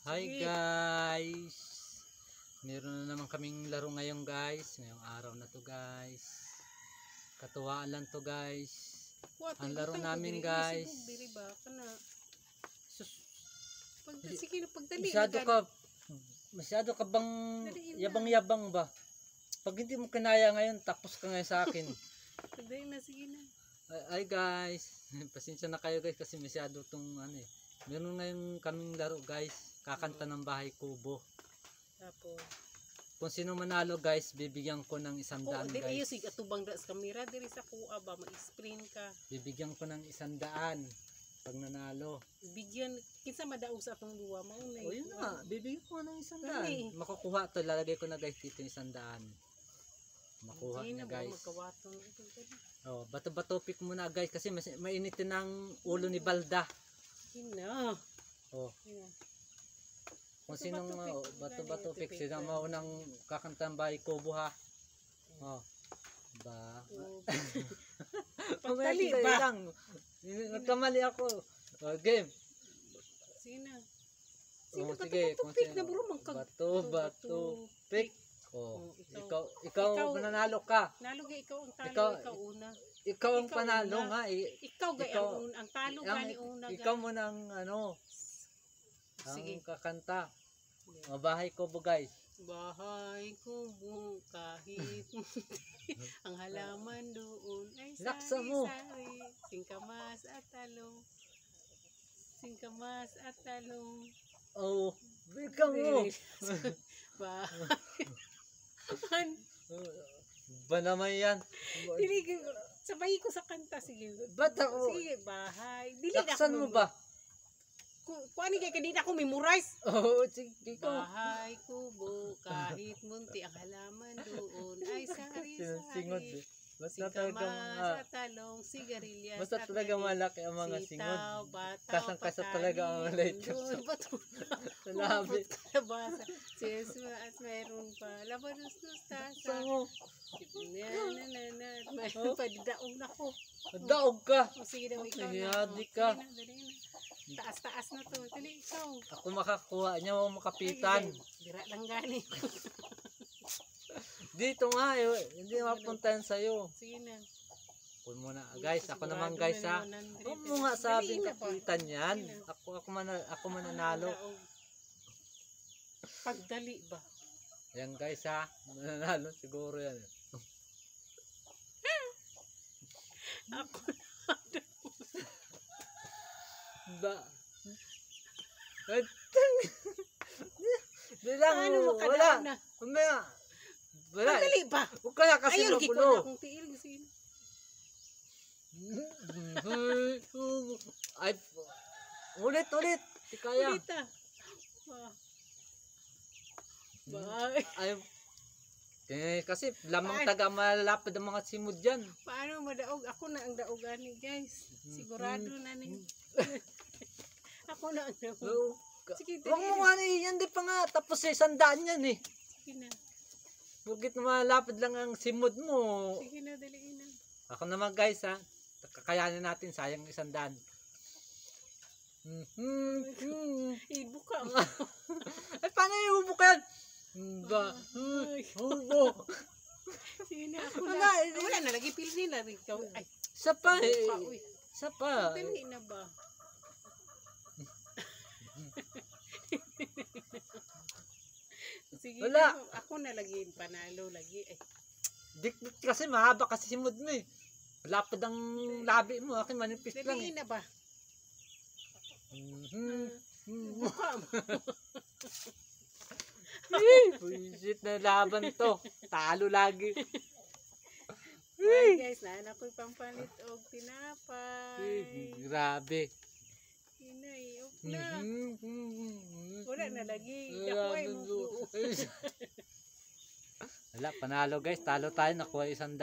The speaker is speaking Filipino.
Hi guys! Meron na naman kaming laro ngayon guys. Ngayong araw na to guys. Katuwaan lang to guys. Ang laro namin guys. Masyado ka bang yabang-yabang ba? Pag hindi mo kinaya ngayon, tapos ka ngayon sa akin. Ay guys, pasensya na kayo guys kasi masyado tong ano eh. Meron ngayon kaming laro guys. Kakanta ng bahay kubo. Tapos kung sino manalo guys, bibigyan ko ng 100 guys. Dili sig atubang sa kamera diri sa kuha ba ma-sprint ka. Bibigyan ko ng 100 pag nanalo. Bigyan kinsa madaog sa atong duwa mao na. O yun na, bibigyan ko ng 100. Makukuha to, lalagay ko na guys dito 100. Makuha niya guys. Oh, bato-bato pick muna guys kasi mainitin ng ulo ni Balda. Hina. Oh. Kung sinong bato-bato pick, sino maunang kakanta ng bahay kubo ha. Oh. Ba. Pagdali ba? Nagkamali ako. Game. Sino? Oh, sige. Bato-bato pick. Oh, ikaw nanalo ka. Nalo gay ikaw ang talo, ikaw una. Ikaw ang panalo nga. Ikaw gay ang talo gani una. Ikaw mo nang ano. Ang kakanta. Bahay kubo guys. Bahay kubo kahit ang halaman doon ay sari-sari. Singkamas at talong. Singkamas at talong. Oh, ikaw mo. Bahay. Ba naman yan? Sabay ko sa kanta. Sige. Ba't ako? Sige, bahay. Laksan mo ba? Kuha ni kay kanina ko memorize. Oo, sige ko. Bahay kubo kahit munti ang halaman doon ay sari-sari. Singkamas at talong, sigarilyas at basta talaga malaki ang mga singod. Kasang-kasa talaga ang light. Sa labi. Kalabasa. Sesma at mayroon pa. Labanos-nos tasa. Mayroon pa. Daog na ko. Daog ka. Sige daw ikaw na. Hiyadi ka. Taas-taas na to. Dali ikaw. Ako makakuha niya mo makapitan. Dira lang gani. Dito nga hindi mapuntahan sa'yo. Sige na. Pun muna guys, ako naman guys ha. Huwag mo nga sabing kapitan yan. Ako mananalo. Pagdali ba? Yan guys ha. Mananalo siguro yan. Ako ba? Di lang. Wala. Umaya. Wala. Pagdali ba? Huwag kaya kasi magulo. Ayaw, kung tiil kasi. Ay, ulit. Di kaya. Ulit ah. Bye. Ay, kasi lamang taga malapad ang mga simod dyan. Paano madaog? Ako na ang daogan ni guys. Sigurado na ni. Ako na ang daog. Sige, huwag mo nga yan. Di pa nga. Tapos 100 yan eh. Sige na. Hugit malapad lang ang simod mo. Sige na, daliin na. Ako naman guys ha. Kakayanin natin, sayang 100. Ibuka mo. Ay, paano ibuka yan? Hubo. Sige na, ako na. Wala na, lagi pilin nila. Ay, isa pa. Dali na ba? Sige, wala. Ako na lagi panalo lagi. Dikit kasi mahaba kasi simod mo eh. Lapad ang labi mo, akin manipis lang eh. Dali na ba? Buka mo. Buisit na laban to. Talo lagi. Ay guys, naan ako'y pampalit og tinapay. Grabe. Inay, na. Wala na lagi. Wala, panalo guys. Talo tayo, nakuha 100.